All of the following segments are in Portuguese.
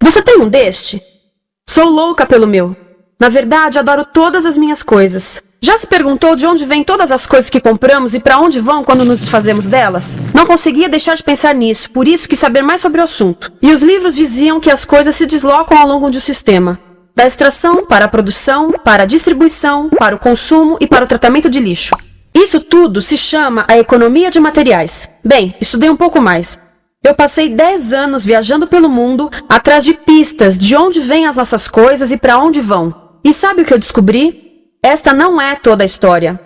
Você tem um deste? Sou louca pelo meu. Na verdade, adoro todas as minhas coisas. Já se perguntou de onde vêm todas as coisas que compramos e para onde vão quando nos desfazemos delas? Não conseguia deixar de pensar nisso, por isso quis saber mais sobre o assunto. E os livros diziam que as coisas se deslocam ao longo de um sistema. Da extração, para a produção, para a distribuição, para o consumo e para o tratamento de lixo. Isso tudo se chama a economia de materiais. Bem, estudei um pouco mais. Eu passei 10 anos viajando pelo mundo, atrás de pistas de onde vêm as nossas coisas e para onde vão. E sabe o que eu descobri? Esta não é toda a história.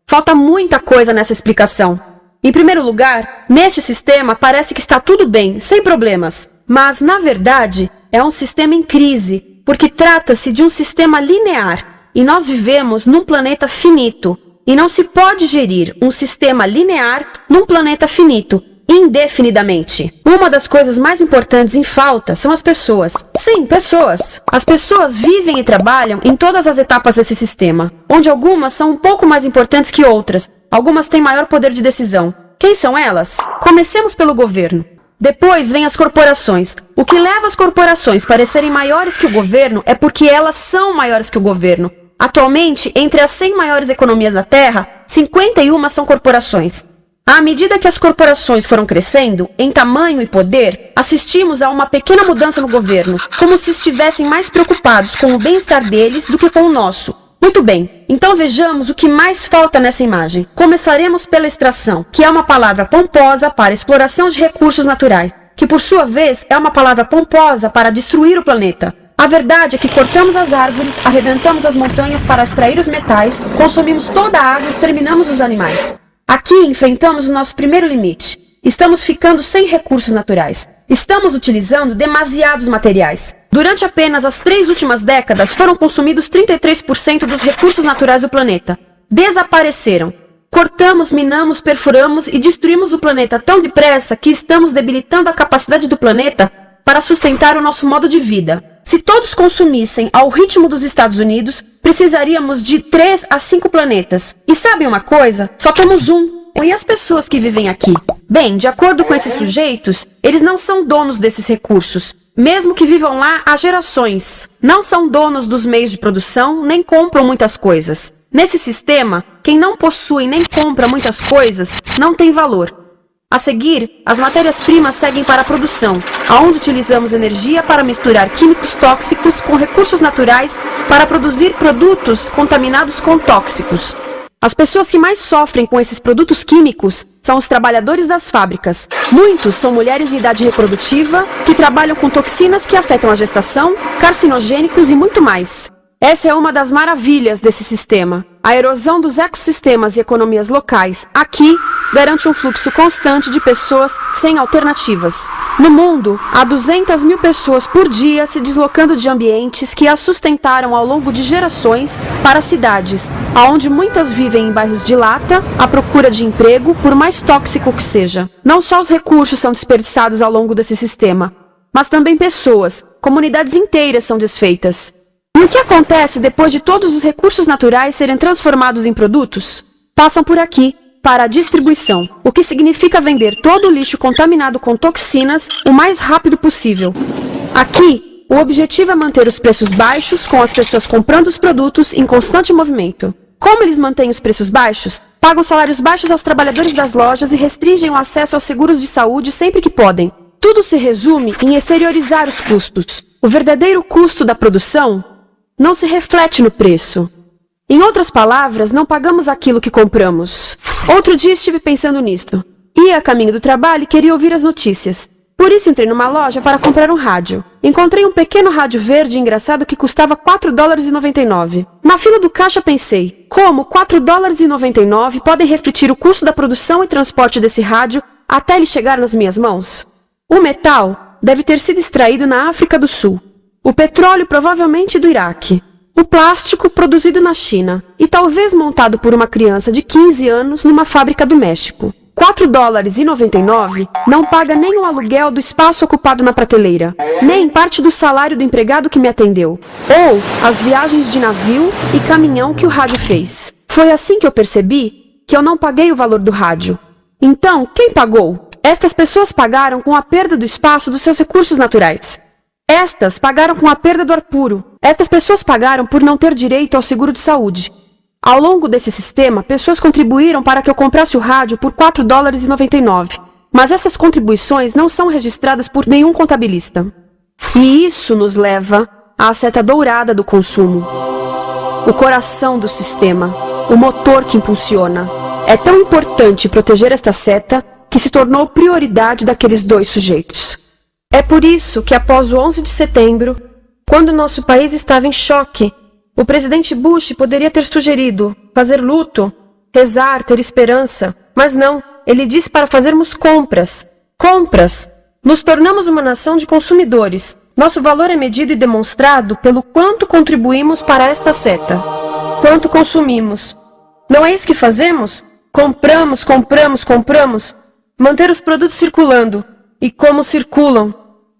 Falta muita coisa nessa explicação. Em primeiro lugar, neste sistema parece que está tudo bem, sem problemas. Mas, na verdade, é um sistema em crise, porque trata-se de um sistema linear. E nós vivemos num planeta finito. E não se pode gerir um sistema linear num planeta finito indefinidamente. Uma das coisas mais importantes em falta são as pessoas. Sim, pessoas. As pessoas vivem e trabalham em todas as etapas desse sistema, onde algumas são um pouco mais importantes que outras. Algumas têm maior poder de decisão. Quem são elas? Comecemos pelo governo. Depois vem as corporações. O que leva as corporações a parecerem maiores que o governo é porque elas são maiores que o governo. Atualmente, entre as 100 maiores economias da Terra, 51 são corporações. À medida que as corporações foram crescendo, em tamanho e poder, assistimos a uma pequena mudança no governo, como se estivessem mais preocupados com o bem-estar deles do que com o nosso. Muito bem, então vejamos o que mais falta nessa imagem. Começaremos pela extração, que é uma palavra pomposa para exploração de recursos naturais, que por sua vez é uma palavra pomposa para destruir o planeta. A verdade é que cortamos as árvores, arrebentamos as montanhas para extrair os metais, consumimos toda a água e exterminamos os animais. Aqui enfrentamos o nosso primeiro limite. Estamos ficando sem recursos naturais. Estamos utilizando demasiados materiais. Durante apenas as 3 últimas décadas, foram consumidos 33% dos recursos naturais do planeta. Desapareceram. Cortamos, minamos, perfuramos e destruímos o planeta tão depressa que estamos debilitando a capacidade do planeta para sustentar o nosso modo de vida. Se todos consumissem ao ritmo dos Estados Unidos, precisaríamos de 3 a 5 planetas. E sabem uma coisa? Só temos um. E as pessoas que vivem aqui? Bem, de acordo com esses sujeitos, eles não são donos desses recursos. Mesmo que vivam lá há gerações. Não são donos dos meios de produção, nem compram muitas coisas. Nesse sistema, quem não possui nem compra muitas coisas, não tem valor. A seguir, as matérias-primas seguem para a produção, onde utilizamos energia para misturar químicos tóxicos com recursos naturais para produzir produtos contaminados com tóxicos. As pessoas que mais sofrem com esses produtos químicos são os trabalhadores das fábricas. Muitos são mulheres em idade reprodutiva que trabalham com toxinas que afetam a gestação, carcinogênicos e muito mais. Essa é uma das maravilhas desse sistema. A erosão dos ecossistemas e economias locais, aqui, garante um fluxo constante de pessoas sem alternativas. No mundo, há 200 mil pessoas por dia se deslocando de ambientes que as sustentaram ao longo de gerações para cidades, onde muitas vivem em bairros de lata, à procura de emprego, por mais tóxico que seja. Não só os recursos são desperdiçados ao longo desse sistema, mas também pessoas, comunidades inteiras são desfeitas. E o que acontece depois de todos os recursos naturais serem transformados em produtos? Passam por aqui, para a distribuição, o que significa vender todo o lixo contaminado com toxinas o mais rápido possível. Aqui, o objetivo é manter os preços baixos, com as pessoas comprando os produtos em constante movimento. Como eles mantêm os preços baixos? Pagam salários baixos aos trabalhadores das lojas e restringem o acesso aos seguros de saúde sempre que podem. Tudo se resume em exteriorizar os custos. O verdadeiro custo da produção não se reflete no preço. Em outras palavras, não pagamos aquilo que compramos. Outro dia estive pensando nisto. Ia a caminho do trabalho e queria ouvir as notícias. Por isso entrei numa loja para comprar um rádio. Encontrei um pequeno rádio verde engraçado que custava $4,99. Na fila do caixa pensei, como $4,99 podem refletir o custo da produção e transporte desse rádio até ele chegar nas minhas mãos? O metal deve ter sido extraído na África do Sul. O petróleo provavelmente do Iraque. O plástico produzido na China e talvez montado por uma criança de 15 anos numa fábrica do México. $4,99 não paga nem o aluguel do espaço ocupado na prateleira, nem parte do salário do empregado que me atendeu, ou as viagens de navio e caminhão que o rádio fez. Foi assim que eu percebi que eu não paguei o valor do rádio. Então, quem pagou? Estas pessoas pagaram com a perda do espaço dos seus recursos naturais. Estas pagaram com a perda do ar puro. Estas pessoas pagaram por não ter direito ao seguro de saúde. Ao longo desse sistema, pessoas contribuíram para que eu comprasse o rádio por $4,99. Mas essas contribuições não são registradas por nenhum contabilista. E isso nos leva à seta dourada do consumo. O coração do sistema, o motor que impulsiona. É tão importante proteger esta seta que se tornou prioridade daqueles dois sujeitos. É por isso que após o 11 de setembro, quando nosso país estava em choque, o presidente Bush poderia ter sugerido fazer luto, rezar, ter esperança, mas não, ele disse para fazermos compras. Compras! Nos tornamos uma nação de consumidores. Nosso valor é medido e demonstrado pelo quanto contribuímos para esta seta. Quanto consumimos. Não é isso que fazemos? Compramos, compramos, compramos. Manter os produtos circulando. E como circulam?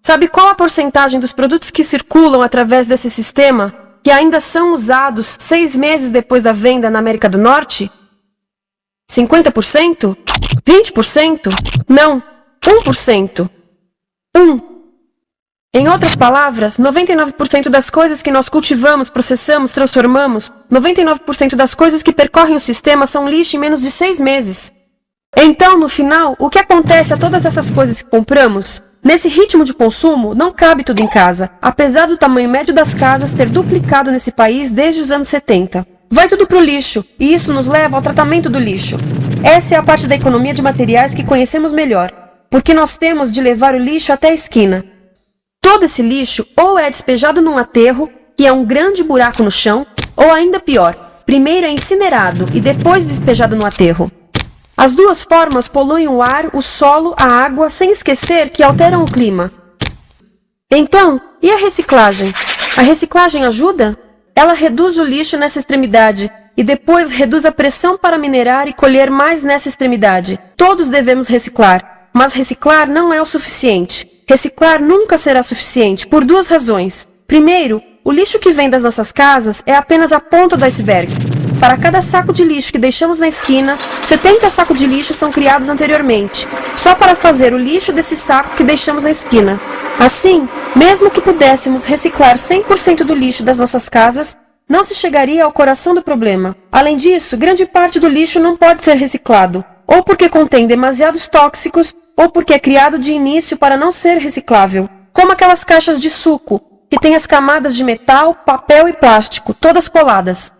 Sabe qual a porcentagem dos produtos que circulam através desse sistema, que ainda são usados 6 meses depois da venda na América do Norte? 50%? 20%? Não, 1%. 1. Em outras palavras, 99% das coisas que nós cultivamos, processamos, transformamos, 99% das coisas que percorrem o sistema são lixo em menos de 6 meses. Então, no final, o que acontece a todas essas coisas que compramos? Nesse ritmo de consumo, não cabe tudo em casa, apesar do tamanho médio das casas ter duplicado nesse país desde os anos 70. Vai tudo pro lixo, e isso nos leva ao tratamento do lixo. Essa é a parte da economia de materiais que conhecemos melhor, porque nós temos de levar o lixo até a esquina. Todo esse lixo ou é despejado num aterro, que é um grande buraco no chão, ou ainda pior, primeiro é incinerado e depois despejado no aterro. As duas formas poluem o ar, o solo, a água, sem esquecer que alteram o clima. Então, e a reciclagem? A reciclagem ajuda? Ela reduz o lixo nessa extremidade e depois reduz a pressão para minerar e colher mais nessa extremidade. Todos devemos reciclar, mas reciclar não é o suficiente. Reciclar nunca será suficiente por 2 razões. Primeiro, o lixo que vem das nossas casas é apenas a ponta do iceberg. Para cada saco de lixo que deixamos na esquina, 70 sacos de lixo são criados anteriormente, só para fazer o lixo desse saco que deixamos na esquina. Assim, mesmo que pudéssemos reciclar 100% do lixo das nossas casas, não se chegaria ao coração do problema. Além disso, grande parte do lixo não pode ser reciclado, ou porque contém demasiados tóxicos, ou porque é criado de início para não ser reciclável, como aquelas caixas de suco, que têm as camadas de metal, papel e plástico, todas coladas.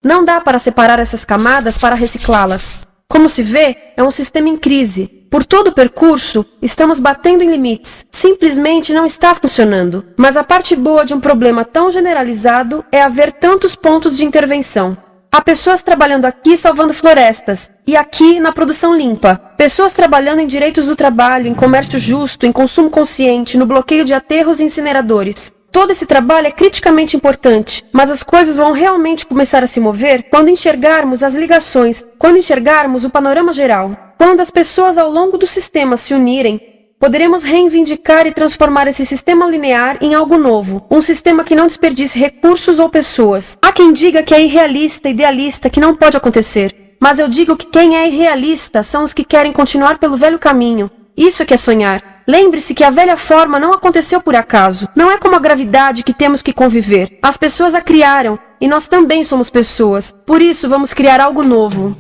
Não dá para separar essas camadas para reciclá-las. Como se vê, é um sistema em crise. Por todo o percurso, estamos batendo em limites. Simplesmente não está funcionando. Mas a parte boa de um problema tão generalizado é haver tantos pontos de intervenção. Há pessoas trabalhando aqui salvando florestas, e aqui na produção limpa. Pessoas trabalhando em direitos do trabalho, em comércio justo, em consumo consciente, no bloqueio de aterros e incineradores. Todo esse trabalho é criticamente importante, mas as coisas vão realmente começar a se mover quando enxergarmos as ligações, quando enxergarmos o panorama geral. Quando as pessoas ao longo do sistema se unirem, poderemos reivindicar e transformar esse sistema linear em algo novo, um sistema que não desperdice recursos ou pessoas. Há quem diga que é irrealista, idealista, que não pode acontecer, mas eu digo que quem é irrealista são os que querem continuar pelo velho caminho. Isso é que é sonhar. Lembre-se que a velha forma não aconteceu por acaso. Não é como a gravidade que temos que conviver. As pessoas a criaram, e nós também somos pessoas. Por isso, vamos criar algo novo.